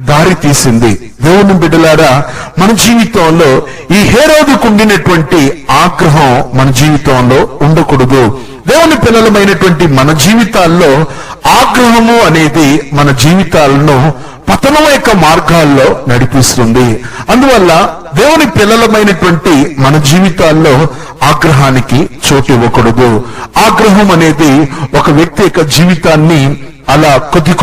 దారి తీసింది. దేవుని బిడ్డలారా, మన జీవితంలో ఈ హేరోదుకు ఉండినటువంటి ఆగ్రహం మన జీవితంలో ఉండకూడదు. దేవుని పిల్లలమైనటువంటి మన జీవితాల్లో ఆగ్రహము అనేది మన జీవితాలను పతనం యొక్క మార్గాల్లో నడిపిస్తుంది. అందువల్ల దేవుని పిల్లలమైనటువంటి మన జీవితాల్లో ఆగ్రహానికి చోటు ఇవ్వకూడదు. ఆగ్రహం అనేది ఒక వ్యక్తి యొక్క జీవితాన్ని అలా కొద్ది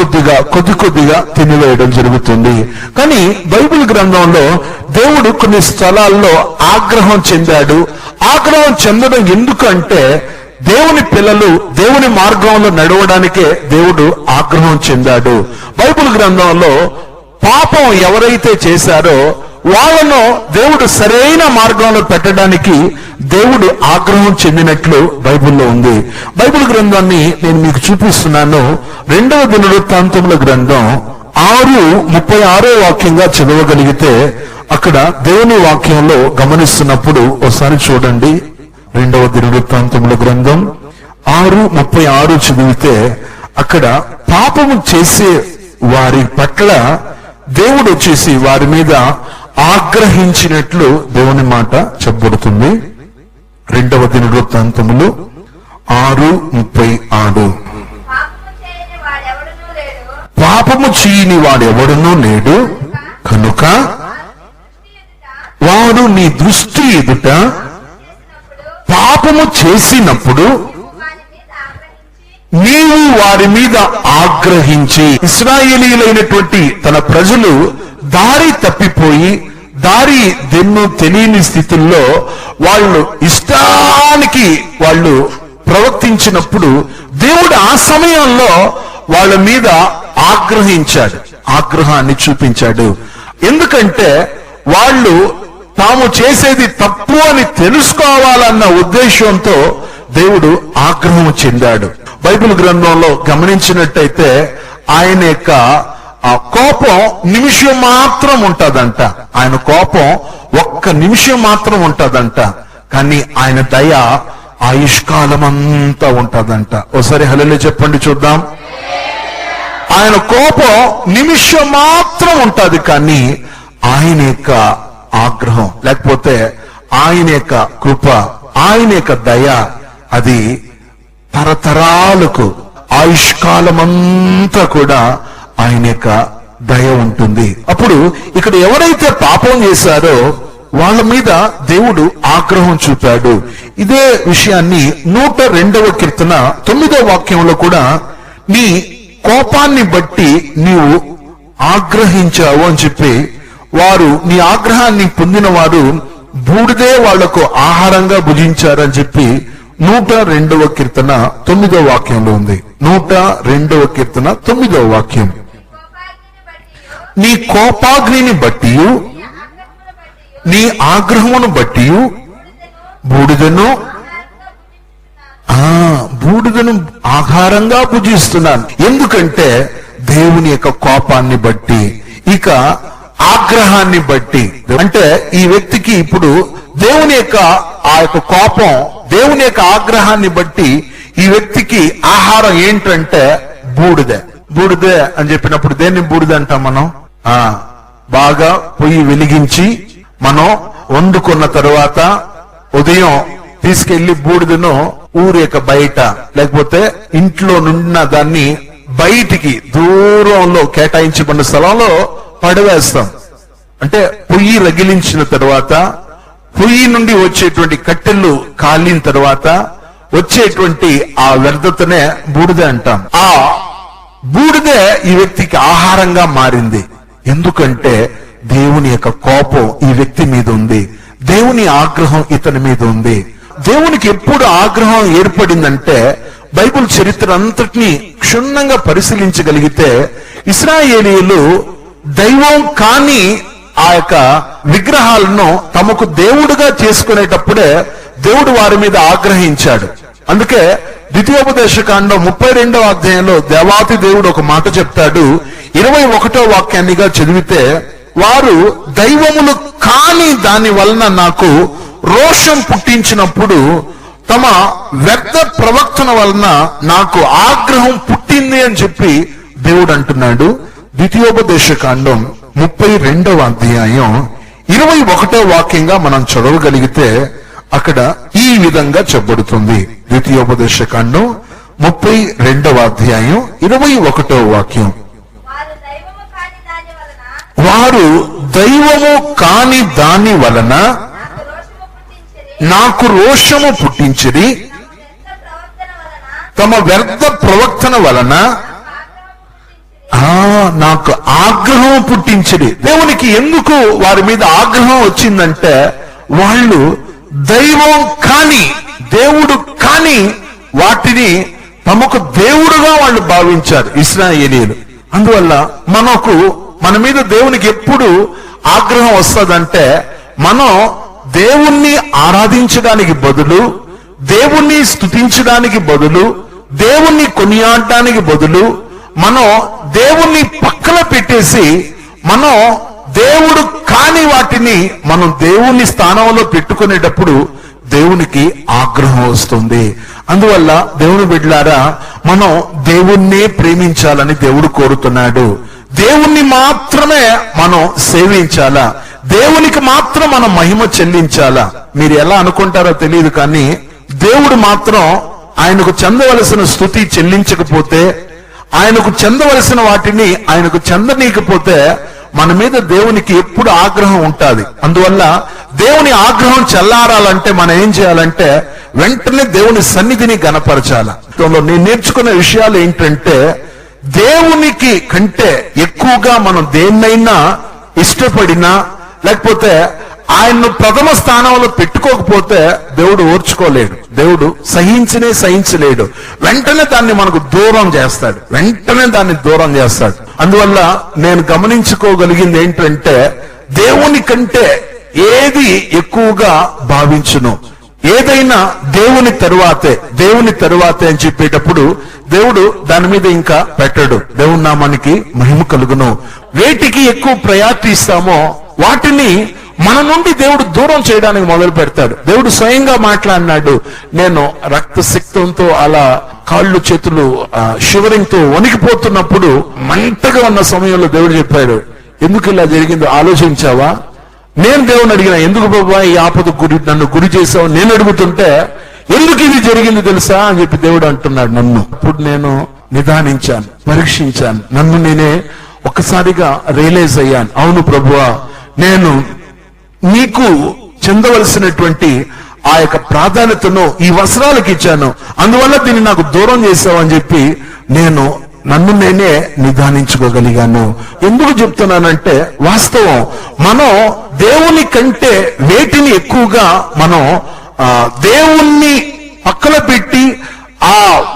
కొద్దిగా తినివేయడం జరుగుతుంది. కానీ బైబిల్ గ్రంథంలో దేవుడు కొన్ని స్థలాల్లో ఆగ్రహం చెందాడు. ఆగ్రహం చెందడం ఎందుకంటే దేవుని పిల్లలు దేవుని మార్గంలో నడవడానికే దేవుడు ఆగ్రహం చెందాడు. బైబిల్ గ్రంథంలో పాపం ఎవరైతే చేశారో వాళ్ళను దేవుడు సరైన మార్గంలో పెట్టడానికి దేవుడు ఆగ్రహం చెందినట్లు బైబిల్లో ఉంది. బైబిల్ గ్రంథాన్ని నేను మీకు చూపిస్తున్నాను. 2వ దినవృత్తాంతముల గ్రంథం 6:36 వాక్యంగా చదవగలిగితే అక్కడ దేవుని వాక్యంలో గమనిస్తున్నప్పుడు ఒకసారి చూడండి. 2వ దినవృత్తాంతముల గ్రంథం 6:36 చదివితే అక్కడ పాపము చేసే వారి పట్ల దేవుడు వచ్చేసి వారి మీద ఆగ్రహించినట్లు దేవుని మాట చెప్పబడుతుంది. 2వ దినవృత్తాంతములు 6:36. పాపము చేయని వాడెవడునూ లేడు, కనుక వాడు నీ దృష్టి ఎదుట పాపము చేసినప్పుడు నీవు వారి మీద ఆగ్రహించి. ఇశ్రాయేలీయులైనటువంటి తన ప్రజలు దారి తప్పిపోయి దారి దెన్ను తెలియని స్థితుల్లో వాళ్ళు ఇష్టానికి వాళ్ళు ప్రవర్తించినప్పుడు దేవుడు ఆ సమయంలో వాళ్ళ మీద ఆగ్రహించాడు, ఆగ్రహాన్ని చూపించాడు. ఎందుకంటే వాళ్ళు తాము చేసేది తప్పు అని తెలుసుకోవాలన్న ఉద్దేశంతో దేవుడు ఆగ్రహం చెందాడు. బైబిల్ గ్రంథంలో గమనించినట్టయితే ఆయన యొక్క ఆ కోపం నిమిషం మాత్రం ఉంటదంట. ఆయన కోపం 1 నిమిషం మాత్రం ఉంటదంట. కానీ ఆయన దయ ఆయుష్కాలమంతా ఉంటదంట. ఒకసారి హల్లెలూయా చెప్పండి చూద్దాం. ఆయన కోపం నిమిషం మాత్రం ఉంటది, కానీ ఆయన యొక్క ఆగ్రహం లేకపోతే ఆయన యొక్క కృప, ఆయన యొక్క దయ అది తరతరాలకు ఆయుష్కాలమంతా కూడా ఆయన యొక్క దయ ఉంటుంది. అప్పుడు ఇక్కడ ఎవరైతే పాపం చేశారో వాళ్ళ మీద దేవుడు ఆగ్రహం చూపాడు. ఇదే విషయాన్ని 102వ కీర్తన 9వ వాక్యంలో కూడా నీ కోపాన్ని బట్టి నీవు ఆగ్రహించావు అని చెప్పి, వారు నీ ఆగ్రహాన్ని పొందిన వారు బూడిదే వాళ్లకు ఆహారంగా భుజించారని చెప్పి 102వ కీర్తన 9వ వాక్యంలో ఉంది. 102వ కీర్తన 9వ వాక్యం. నీ కోపాగ్నిని బట్టి నీ ఆగ్రహమును బట్టి బూడిదను ఆహారంగా భుజిస్తున్నాను. ఎందుకంటే దేవుని యొక్క కోపాన్ని బట్టి, ఇక ఆగ్రహాన్ని బట్టి. అంటే ఈ వ్యక్తికి ఇప్పుడు దేవుని యొక్క ఆ యొక్క కోపం, దేవుని యొక్క ఆగ్రహాన్ని బట్టి ఈ వ్యక్తికి ఆహారం ఏంటంటే బూడిదే అని చెప్పినప్పుడు దేన్ని బూడిద అంటాం మనం? బాగా పొయ్యి వెలిగించి మనం వండుకున్న తరువాత ఉదయం తీసుకెళ్లి బూడిదను ఊరి యొక్క బయట లేకపోతే ఇంట్లో నుండిన దాన్ని బయటికి దూరంలో కేటాయించబడిన స్థలంలో పడవేస్తాం. అంటే పొయ్యి రగిలించిన తర్వాత పొయ్యి నుండి వచ్చేటువంటి కట్టెలు కాలిన తర్వాత వచ్చేటువంటి ఆ వ్యర్థతనే బూడిద అంటాం. ఆ బూడిదే ఈ వ్యక్తికి ఆహారంగా మారింది. ఎందుకంటే దేవుని యొక్క కోపం ఈ వ్యక్తి మీద ఉంది, దేవుని ఆగ్రహం ఇతని మీద ఉంది. దేవునికి ఎప్పుడు ఆగ్రహం ఏర్పడిందంటే బైబిల్ చరిత్ర అంతటినీ క్షుణ్ణంగా పరిశీలించగలిగితే ఇశ్రాయేలీయులు దైవం కాని ఆ యొక్క విగ్రహాలను తమకు దేవుడుగా చేసుకునేటప్పుడే దేవుడు వారి మీద ఆగ్రహించాడు. అందుకే ద్వితీయోపదేశకాండం 32వ అధ్యాయంలో దేవాతి దేవుడు ఒక మాట చెప్తాడు. 21వ వాక్యాన్నిగా చదివితే, వారు దైవములు కాని దాని వలన నాకు రోషం పుట్టించినప్పుడు తమ వ్యర్థ ప్రవక్తన వలన నాకు ఆగ్రహం పుట్టింది అని చెప్పి దేవుడు అంటున్నాడు. ద్వితీయోపదేశకాండం 32వ అధ్యాయం 21వ వాక్యంగా మనం చదవగలిగితే అక్కడ ఈ విధంగా చెప్పబడుతుంది. ద్వితీయోపదేశకాండం 32వ అధ్యాయం 21వ వాక్యం, వారు దైవము కాని దాని వలన నాకు రోషము పుట్టించిరి, తమ వ్యర్థ ప్రవక్తన వలన నాకు ఆగ్రహం పుట్టించిరి. దేవునికి ఎందుకు వారి మీద ఆగ్రహం వచ్చిందంటే, వాళ్ళు దైవం కాని, దేవుడు కాని వాటిని తమకు దేవుడుగా వాళ్ళు భావించారు ఇశ్రాయేలీయులు. అందువల్ల మన మీద దేవునికి ఎప్పుడు ఆగ్రహం వస్తుందంటే, మనం దేవుణ్ణి ఆరాధించడానికి బదులు, దేవుణ్ణి స్తుతించడానికి బదులు, దేవుణ్ణి కొనియాడడానికి బదులు మనం దేవుణ్ణి పక్కన పెట్టేసి మనం దేవుడు కాని వాటిని మనం దేవుని స్థానంలో పెట్టుకునేటప్పుడు దేవునికి ఆగ్రహం వస్తుంది. అందువల్ల దేవుని బిడ్డలారా, మనం దేవుణ్ణే ప్రేమించాలని దేవుడు కోరుతున్నాడు. దేవుణ్ణి మాత్రమే మనం సేవించాలా, దేవునికి మాత్రం మనం మహిమ చెల్లించాలా. మీరు ఎలా అనుకుంటారో తెలియదు, కానీ దేవుడు మాత్రం ఆయనకు చెందవలసిన స్తుతి చెల్లించకపోతే, ఆయనకు చెందవలసిన వాటిని ఆయనకు చెందనీయకపోతే మన మీద దేవునికి ఎప్పుడు ఆగ్రహం ఉంటుంది. అందువల్ల దేవుని ఆగ్రహం చల్లారాలంటే మనం ఏం చేయాలంటే వెంటనే దేవుని సన్నిధిని గణపరచాల. నేను నేర్చుకున్న విషయాలు ఏంటంటే, దేవునికి కంటే ఎక్కువగా మనం దేన్నైనా ఇష్టపడినా లేకపోతే ఆయన్ను ప్రథమ స్థానంలో పెట్టుకోకపోతే దేవుడు ఓర్చుకోలేడు, దేవుడు సహించలేడు. వెంటనే దాన్ని మనకు దూరం చేస్తాడు, అందువల్ల నేను గమనించుకోగలిగింది ఏంటంటే, దేవుని కంటే ఏది ఎక్కువగా భావించును, ఏదైనా దేవుని తరువాతే అని చెప్పేటప్పుడు దేవుడు దాని మీద ఇంకా పెట్టడు. దేవుని నామానికి మహిమ కలుగును. వేటికి ఎక్కువ ప్రయారిటీ ఇస్తామో వాటిని మన నుండి దేవుడు దూరం చేయడానికి మొదలు పెడతాడు. దేవుడు స్వయంగా మాట్లాడినాడు. నేను రక్తసిక్తంతో అలా కాళ్ళు చేతులు షివరింగ్ తో వణికిపోతున్నప్పుడు మంటగా ఉన్న సమయంలో దేవుడు చెప్పాడు, ఎందుకు ఇలా జరిగిందో ఆలోచించావా? నేను దేవుని అడిగిన, ఎందుకు బాబా ఈ ఆపద నన్ను గురి చేసావు? నేను అడుగుతుంటే ఎందుకు ఇది జరిగింది తెలుసా అని చెప్పి దేవుడు అంటున్నాడు నన్ను. అప్పుడు నేను నిదానించాను, పరీక్షించాను, నన్ను నేనే ఒక్కసారిగా రియలైజ్ అయ్యాను. అవును ప్రభువా, నేను నీకు చెందవలసినటువంటి ఆ యొక్క ప్రాధాన్యతను ఈ వస్త్రాలకు ఇచ్చాను, అందువల్ల దీన్ని నాకు దూరం చేసావని చెప్పి నన్ను నేనే నిదానించుకోగలిగాను. ఎందుకు చెప్తున్నానంటే, వాస్తవం మనం దేవుని కంటే వేటిని ఎక్కువగా మనం దేవుణ్ణి పక్కన పెట్టి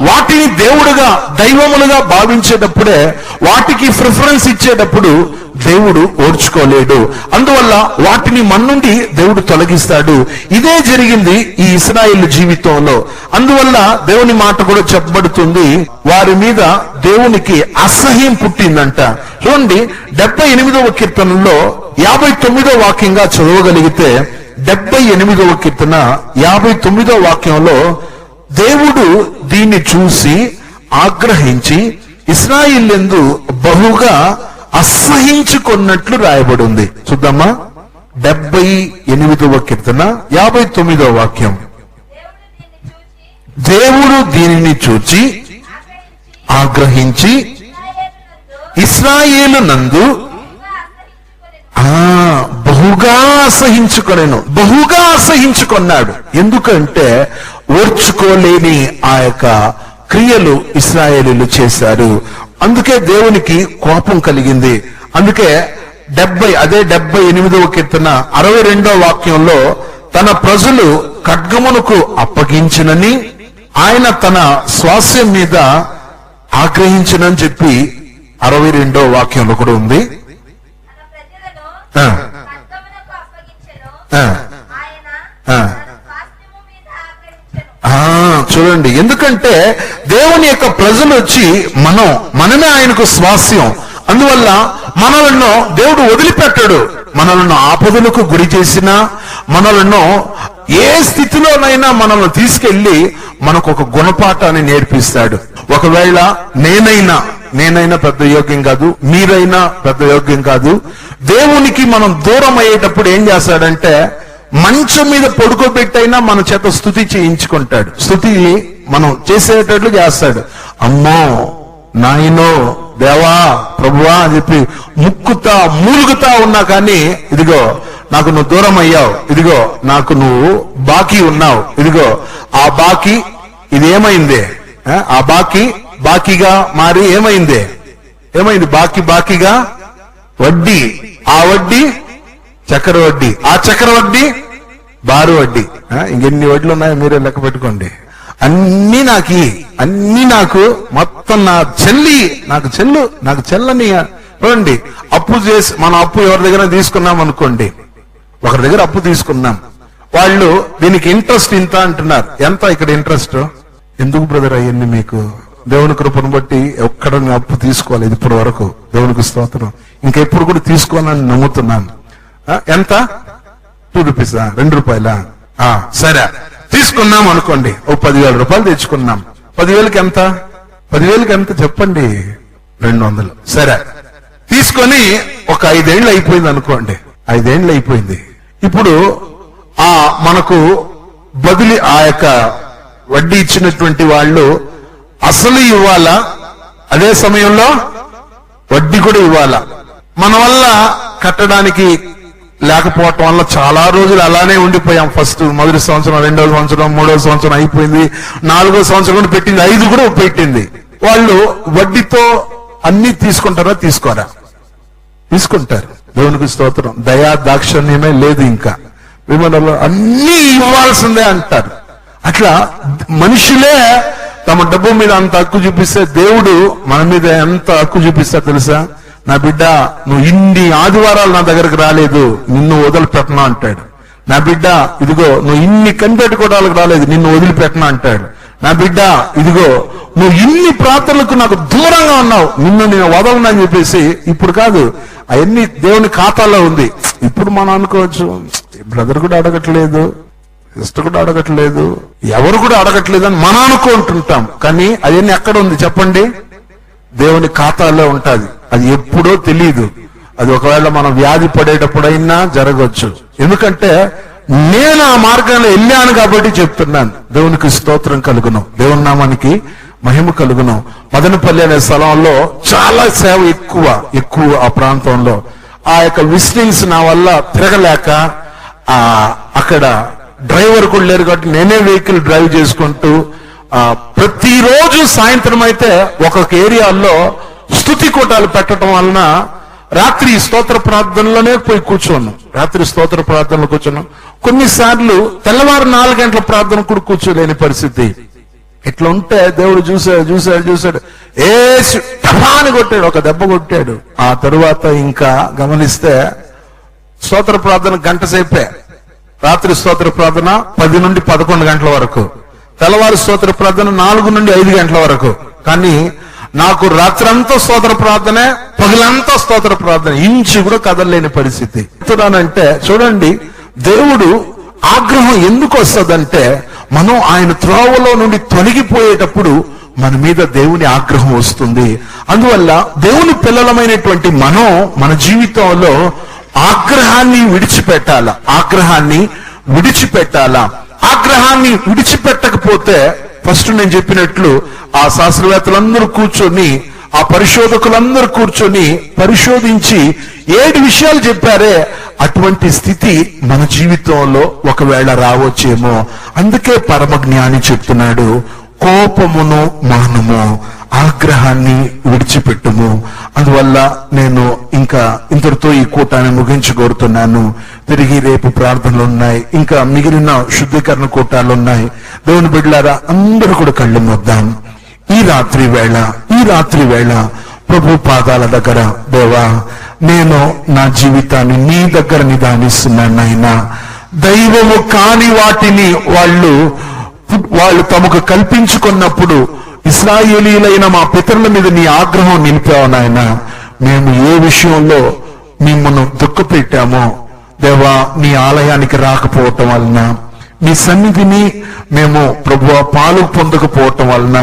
వాటిని దేవుడుగా దైవములుగా భావించేటప్పుడే, వాటికి ప్రిఫరెన్స్ ఇచ్చేటప్పుడు దేవుడు ఓర్చుకోలేడు. అందువల్ల వాటిని మన నుండి దేవుడు తొలగిస్తాడు. ఇదే జరిగింది ఈ ఇశ్రాయేలు జీవితంలో. అందువల్ల దేవుని మాట కూడా చెప్పబడుతుంది, వారి మీద దేవునికి అసహ్యం పుట్టిందంట. చూడండి, 78వ కీర్తనలో 59వ వాక్యంగా చదవగలిగితే, 78వ కీర్తన 59వ వాక్యంలో దేవుడు దీన్ని చూసి ఆగ్రహించి ఇశ్రాయేలీయులందు బహుగా అసహించుకున్నట్లు రాయబడి ఉంది. చూద్దామా, 78వ కీర్తన 59వ వాక్యం. దేవుడు దీనిని చూచి ఆగ్రహించి ఇశ్రాయేలునందు బహుగా అసహించుకున్నాడు. ఎందుకంటే ఓర్చుకోలేని ఆ యొక్క క్రియలు ఇశ్రాయేలీయులు చేశారు. అందుకే దేవునికి కోపం కలిగింది. అందుకే 78వ కీర్తన 62వ వాక్యంలో తన ప్రజలు ఖడ్గమునకు అప్పగించినని, ఆయన తన స్వాస్యం మీద ఆగ్రహించినని చెప్పి 62వ వాక్యంలో కూడా ఉంది. చూడండి, ఎందుకంటే దేవుని యొక్క ప్రజలు వచ్చి మనమే ఆయనకు స్వాస్యం. అందువల్ల మనలను దేవుడు వదిలిపెట్టాడు. మనలను ఆపదలకు గురి చేసినా, మనలను ఏ స్థితిలోనైనా మనల్ని తీసుకెళ్లి మనకు ఒక గుణపాఠాన్ని నేర్పిస్తాడు. ఒకవేళ నేనైనా పెద్ద యోగ్యం కాదు, మీరైనా పెద్ద యోగ్యం కాదు. దేవునికి మనం దూరం అయ్యేటప్పుడు ఏం చేస్తాడంటే మంచం మీద పడుకోబెట్టైనా మన చేత స్తుతి చేయించుకుంటాడు. స్తుతి మనం చేసేటట్లు చేస్తాడు. అమ్మో, నాయనో, దేవా, ప్రభువా అని చెప్పి మూలుగుతా ఉన్నా కానీ, ఇదిగో నాకు నువ్వు దూరం అయ్యావు, ఇదిగో నాకు నువ్వు బాకీ ఉన్నావు, ఇదిగో ఆ బాకీ ఇది ఏమైంది, ఆ బాకీగా మారి ఏమైంది, బాకీగా వడ్డీ, ఆ వడ్డీ చక్కెర వడ్డీ, ఆ చక్కెర వడ్డీ బారు వడ్డీ. ఇంకెన్ని వడ్లు ఉన్నాయో మీరే లెక్క పెట్టుకోండి. అన్ని నాకు మొత్తం నాకు చెల్లని చూడండి. అప్పు చేసి మనం అప్పు ఎవరి దగ్గర తీసుకున్నాం అనుకోండి, ఒకరి దగ్గర అప్పు తీసుకున్నాం, వాళ్ళు దీనికి ఇంట్రెస్ట్ ఇంత అంటున్నారు. ఎంత ఇక్కడ ఇంట్రెస్ట్? ఎందుకు బ్రదర్ అయ్యింది మీకు? దేవుని కృపను బట్టి ఎక్కడ అప్పు తీసుకోలేదు ఇప్పటి వరకు. దేవునికి స్తోత్రం. ఇంకెప్పుడు కూడా తీసుకోవాలని నమ్ముతున్నాను. ఎంత? 2 రూపీస్, 2 రూపాయలా? సరే, తీసుకున్నాం అనుకోండి. ఓ 10,000 రూపాయలు తెచ్చుకున్నాం. 10,000కి ఎంత? 10,000కి ఎంత చెప్పండి? 200. సరే, తీసుకొని ఒక 5 ఏళ్ళు అయిపోయింది అనుకోండి. 5 ఏళ్ళు అయిపోయింది. ఇప్పుడు మనకు బదిలీ ఆ యొక్క వడ్డీ ఇచ్చినటువంటి వాళ్ళు అసలు ఇవ్వాలా, అదే సమయంలో వడ్డీ కూడా ఇవ్వాలా. మన వల్ల కట్టడానికి లేకపోవటం వల్ల చాలా రోజులు అలానే ఉండిపోయాం. మొదటి సంవత్సరం, 2వ సంవత్సరం, 3వ సంవత్సరం అయిపోయింది, 4వ సంవత్సరం కూడా పెట్టింది, 5 కూడా పెట్టింది. వాళ్ళు వడ్డీతో అన్ని తీసుకుంటారా? తీసుకుంటారు. దేవునికి స్తోత్రం. దయా దాక్షణ్యమే లేదు. ఇంకా విమానంలో అన్ని ఇవ్వాల్సిందే అంటారు. అట్లా మనుషులే తమ డబ్బు మీద అంత హక్కు చూపిస్తే, దేవుడు మన మీద ఎంత హక్కు చూపిస్తా తెలుసా? నా బిడ్డ, నువ్వు ఇన్ని ఆదివారాలు నా దగ్గరకు రాలేదు, నిన్ను వదిలిపెట్టనా అంటాడు. నా బిడ్డ, ఇదిగో నువ్వు ఇన్ని కనిపెట్టుకోవడానికి రాలేదు, నిన్ను వదిలిపెట్టనా అంటాడు. నా బిడ్డ, ఇదిగో నువ్వు ఇన్ని ప్రార్థనలకు నాకు దూరంగా ఉన్నావు, నిన్ను నేను వదలను అని చెప్పేసి, ఇప్పుడు కాదు, అవన్నీ దేవుని ఖాతాలో ఉంది. ఇప్పుడు మనం అనుకోవచ్చు, బ్రదర్ కూడా అడగట్లేదు, సిస్టర్ కూడా అడగట్లేదు, ఎవరు కూడా అడగట్లేదు అని మనం అనుకుంటుంటాం. కానీ అవన్నీ ఎక్కడ ఉంది చెప్పండి? దేవుని ఖాతాలో ఉంటుంది. అది ఎప్పుడో తెలియదు. అది ఒకవేళ మనం వ్యాధి పడేటప్పుడైనా జరగవచ్చు. ఎందుకంటే నేను ఆ మార్గంలో వెళ్ళాను కాబట్టి చెప్తున్నాను. దేవునికి స్తోత్రం కలుగును, దేవుని నామానికి మహిమ కలుగును. మదనపల్లి అనే స్థలంలో చాలా సేవ ఎక్కువ ఆ ప్రాంతంలో. ఆ యొక్క విజిటింగ్స్ నా వల్ల తిరగలేక అక్కడ డ్రైవర్ కూడా లేరు కాబట్టి నేనే వెహికల్ డ్రైవ్ చేసుకుంటూ ప్రతిరోజు సాయంత్రం అయితే ఒక్కొక్క ఏరియాల్లో స్తుతి కూటాలు పెట్టడం వలన రాత్రి స్తోత్ర ప్రార్థనలోనే పోయి కూర్చోన్నాం. కొన్నిసార్లు తెల్లవారు 4 గంటల ప్రార్థన కూడా కూర్చోలేని పరిస్థితి. ఇట్లా ఉంటే దేవుడు చూశాడు, టపాని కొట్టాడు, ఒక దెబ్బ కొట్టాడు. ఆ తరువాత ఇంకా గమనిస్తే స్తోత్ర ప్రార్థన గంట సేపే. రాత్రి స్తోత్ర ప్రార్థన 10 నుండి 11 గంటల వరకు, తెల్లవారు స్తోత్ర ప్రార్థన 4 నుండి 5 గంటల వరకు. కానీ నాకు రాత్రంతా స్తోత్ర ప్రార్థనే, పగలంతా స్తోత్ర ప్రార్థన, ఇంచు కూడా కదలలేని పరిస్థితి. అంటే చూడండి, దేవుడు ఆగ్రహం ఎందుకు వస్తుందంటే, మనం ఆయన త్రోవలో నుండి తొలగిపోయేటప్పుడు మన మీద దేవుని ఆగ్రహం వస్తుంది. అందువల్ల దేవుని పిల్లలమైనటువంటి మనం మన జీవితంలో ఆగ్రహాన్ని విడిచిపెట్టకపోతే ఫస్ట్ నేను చెప్పినట్లు ఆ శాస్త్రవేత్తలందరూ కూర్చొని, ఆ పరిశోధకులందరూ కూర్చొని పరిశోధించి 7 విషయాలు చెప్పారే, అటువంటి స్థితి మన జీవితంలో ఒకవేళ రావచ్చేమో. అందుకే పరమ జ్ఞాని చెప్తున్నాడు, కోపమును మానుము, ఆగ్రహాన్ని విడిచిపెట్టుము. అందువల్ల నేను ఇంకా ఇంతటితో ఈ కూటాన్ని ముగించుకోరుతున్నాను. తిరిగి రేపు ప్రార్థనలు ఉన్నాయి, ఇంకా మిగిలిన శుద్ధీకరణ కూటాలు ఉన్నాయి. దేవుని బిడ్డలారా, అందరూ కూడా కళ్ళు మూద్దాం. ఈ రాత్రి వేళ ప్రభు పాదాల దగ్గర, దేవా, నేను నా జీవితాన్ని నీ దగ్గర నిదానిస్తున్నాను నాయనా. దైవము కాని వాటిని వాళ్ళు తమకు కల్పించుకున్నప్పుడు ఇశ్రాయేలీయులైన మా పితరుల మీద నీ ఆగ్రహం నిలిపావు నాయన. మేము ఏ విషయంలో మిమ్మల్ని దుఃఖపెట్టామో దేవా, నీ ఆలయానికి రాకపోవటం వలన, నీ సన్నిధిని మేము ప్రభువా పాలు పొందకపోవటం వలన,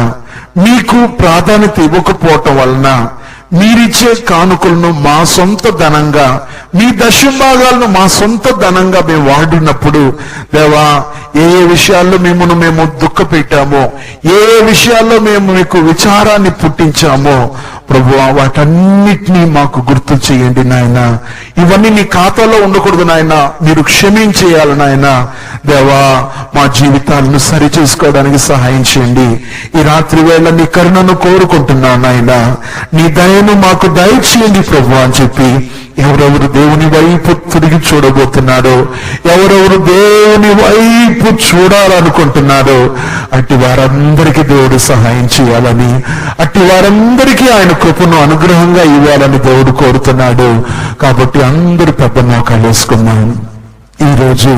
మీకు ప్రాధాన్యత ఇవ్వకపోవటం వలన, మీరిచ్చే కానుకలను మా సొంత ధనంగా, మీ దశంభాగాలను మా సొంత ధనంగా మేము వాడినప్పుడు దేవా, ఏ విషయాల్లో మేము దుఃఖపెట్టామో, ఏ విషయాల్లో మేము మీకు విచారాన్ని పుట్టించామో ప్రభువా, వాటన్నిటినీ మాకు గుర్తు చేయండి నాయన. ఇవన్నీ నీ ఖాతాలో ఉండకూడదు నాయన, మీరు క్షమించేయాలి నాయన. దేవా, మా జీవితాలను సరి చేసుకోవడానికి సహాయం చేయండి. ఈ రాత్రి వేళ నీ కరుణను కోరుకుంటున్నాను నాయన. నీ దయను మాకు దయచేయండి ప్రభు అని చెప్పి ఎవరెవరు దేవుని వైపు తిరిగి చూడబోతున్నారో, ఎవరెవరు దేవుని వైపు చూడాలనుకుంటున్నారో అట్టి వారందరికీ దేవుడు సహాయం చేయాలని, అట్టి వారందరికీ ఆయన కృపను అనుగ్రహంగా ఇవ్వాలని దేవుడు కోరుతున్నాడు. కాబట్టి అందరూ పెద్ద మోకాలు వేసుకున్నాం. ఈరోజు